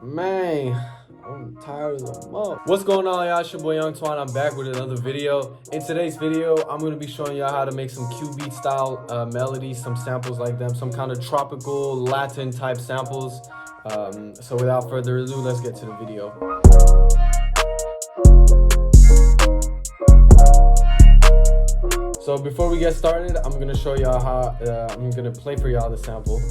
Man, I'm tired of the mug. What's going on, y'all? It's your boy Young Twan. I'm back with another video. In today's video, I'm going to be showing y'all how to make some Cubeatz style melodies, some samples like them, some kind of tropical Latin type samples. So without further ado, let's get to the video. So before we get started, I'm going to show y'all how I'm going to play for y'all the sample.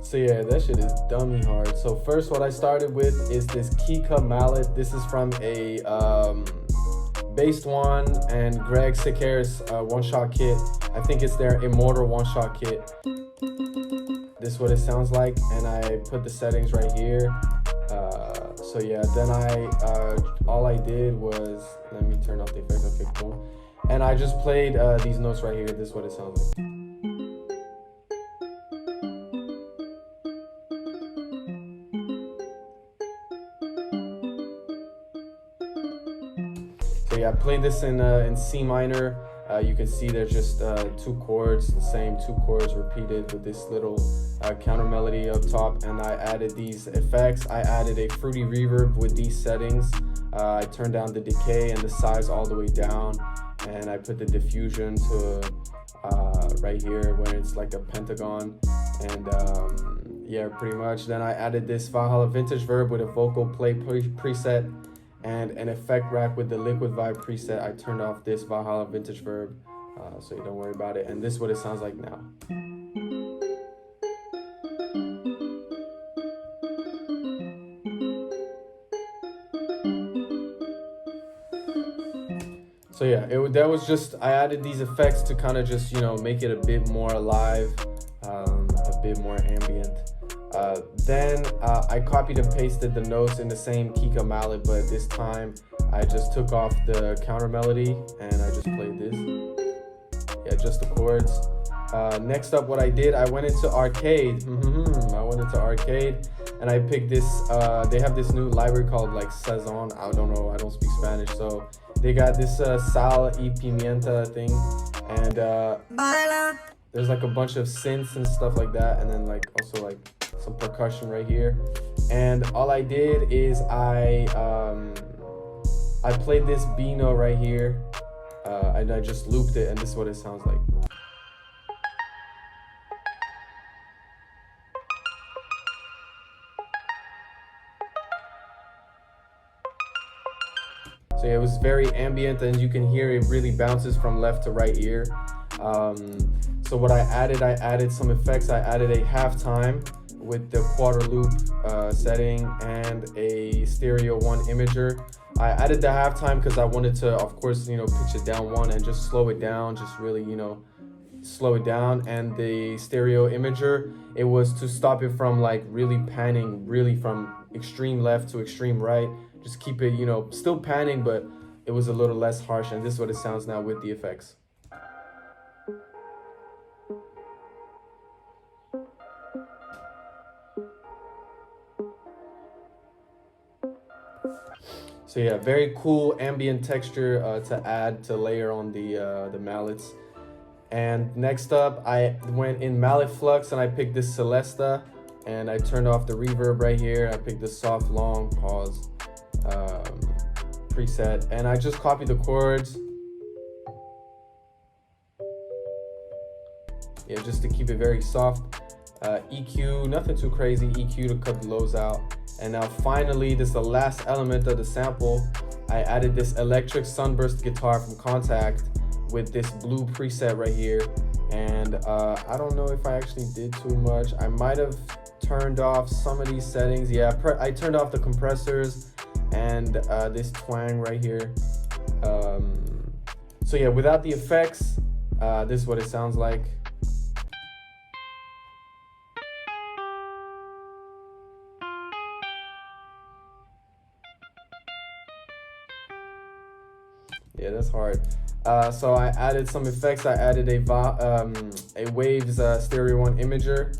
So yeah, that shit is dummy hard. So first what I started with is this Cubeatz mallet. This is from a bass Twan and Greg Sicker's one-shot kit. I think it's their Immortal one-shot kit. This is what it sounds like, and I put the settings right here. So yeah, then all I did was, let me turn off the effects, okay, cool. And I just played these notes right here. This is what it sounds like. So yeah, I played this in C minor. You can see there's just two chords, the same two chords repeated with this little counter melody up top. And I added these effects. I added a fruity reverb with these settings. I turned down the decay and the size all the way down. And I put the diffusion to right here where it's like a pentagon. And yeah, pretty much. Then I added this Valhalla vintage verb with a vocal play preset and an effect rack with the liquid vibe preset. I turned off this Valhalla vintage verb, so you don't worry about it. And this is what it sounds like now. So yeah, that was just, I added these effects to kind of just, you know, make it a bit more alive, a bit more ambient. Then I copied and pasted the notes in the same Cubeatz mallet, but this time I just took off the counter melody and I just played this. Yeah, just the chords. Next up, what I did, I went into Arcade. I went into Arcade and I picked this. They have this new library called like Sazon. I don't know, I don't speak Spanish, so they got this Sal y Pimienta thing, and there's like a bunch of synths and stuff like that, and then like also like some percussion right here. And all I did is I played this B note right here, and I just looped it, and this is what it sounds like. So yeah, it was very ambient, and you can hear it really bounces from left to right ear. So what I added some effects. I added a halftime with the quarter loop setting and a stereo 1 imager. I added the halftime because I wanted to, of course, you know, pitch it down one and just slow it down, just really, you know, slow it down. And the stereo imager, it was to stop it from like really panning, really from extreme left to extreme right. Just keep it, you know, still panning, but it was a little less harsh. And this is what it sounds now with the effects. So yeah, very cool ambient texture to add, to layer on the mallets. And next up, I went in mallet flux and I picked this Celesta, and I turned off the reverb right here. I picked the soft long pause preset, and I just copied the chords. Yeah, just to keep it very soft. EQ, nothing too crazy. EQ to cut the lows out. And now finally, this is the last element of the sample. I added this electric sunburst guitar from Contact with this blue preset right here. And I don't know if I actually did too much. I might have turned off some of these settings. Yeah, I turned off the compressors and this twang right here. So yeah, without the effects, this is what it sounds like. Yeah, that's hard. So I added some effects. I added a Waves Stereo 1 imager,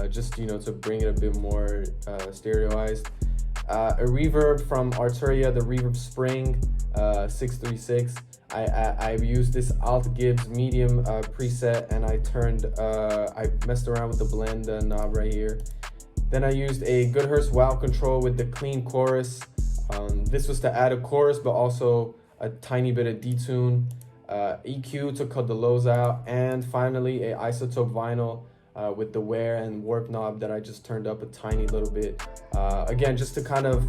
just to bring it a bit more stereoized. A reverb from Arturia, the Reverb Spring 636. I used this Alt Gibbs medium preset, and I messed around with the blend knob right here. Then I used a GoodHertz wow control with the clean chorus. This was to add a chorus, but also a tiny bit of detune, EQ to cut the lows out, and finally a isotope vinyl with the wear and warp knob that I just turned up a tiny little bit. Again, just to kind of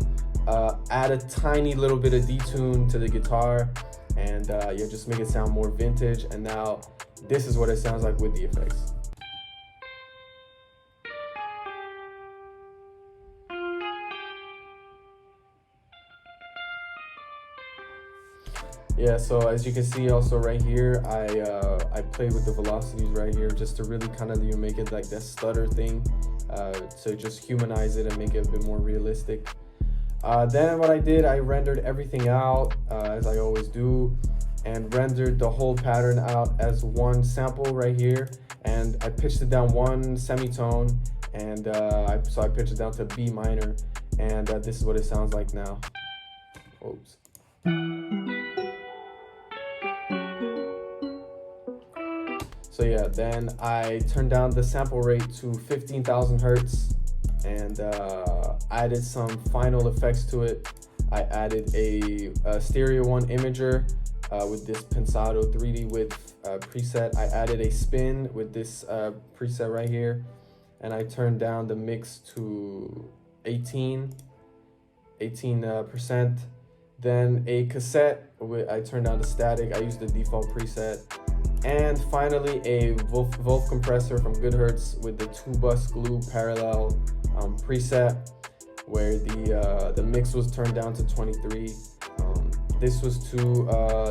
add a tiny little bit of detune to the guitar, and yeah, just make it sound more vintage. And now this is what it sounds like with the effects. Yeah, so as you can see also right here, I played with the velocities right here just to really kind of make it like that stutter thing, to just humanize it and make it a bit more realistic. Then what I did, I rendered everything out as I always do, and rendered the whole pattern out as one sample right here, and I pitched it down one semitone, and so I pitched it down to B minor, and this is what it sounds like now. Oops. So yeah, then I turned down the sample rate to 15,000 hertz and added some final effects to it. I added a Stereo 1 imager with this Pensado 3D width preset. I added a spin with this preset right here, and I turned down the mix to 18%. Then a cassette, I turned down the static. I used the default preset. And finally, a Wolf compressor from GoodHertz with the 2-bus glue parallel preset, where the mix was turned down to 23. This was to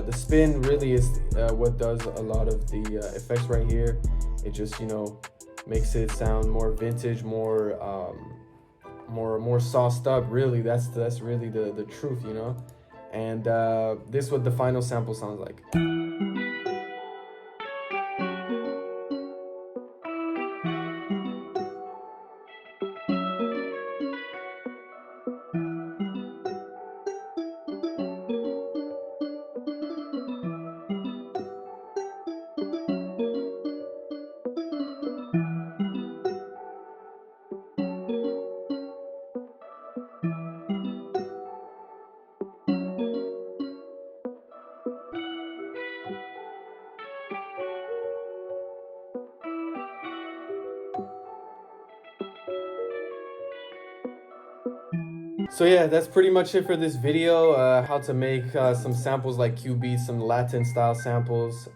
the spin really is what does a lot of the effects right here. It just makes it sound more vintage, more sauced up. Really, that's really the truth, And this is what the final sample sounds like. So yeah, that's pretty much it for this video. How to make some samples like Cubeatz, some Latin style samples.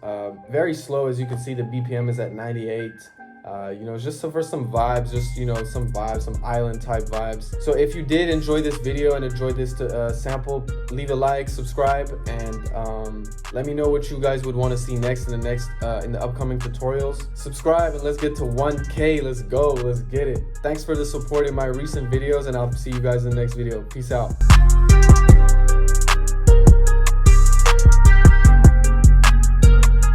Very slow, as you can see, the BPM is at 98. Just for some vibes, some island type vibes. So if you did enjoy this video and enjoyed this sample, leave a like, subscribe, and let me know what you guys would want to see next in the upcoming tutorials. Subscribe and let's get to 1K. Let's go, let's get it. Thanks for the support in my recent videos, and I'll see you guys in the next video. Peace out.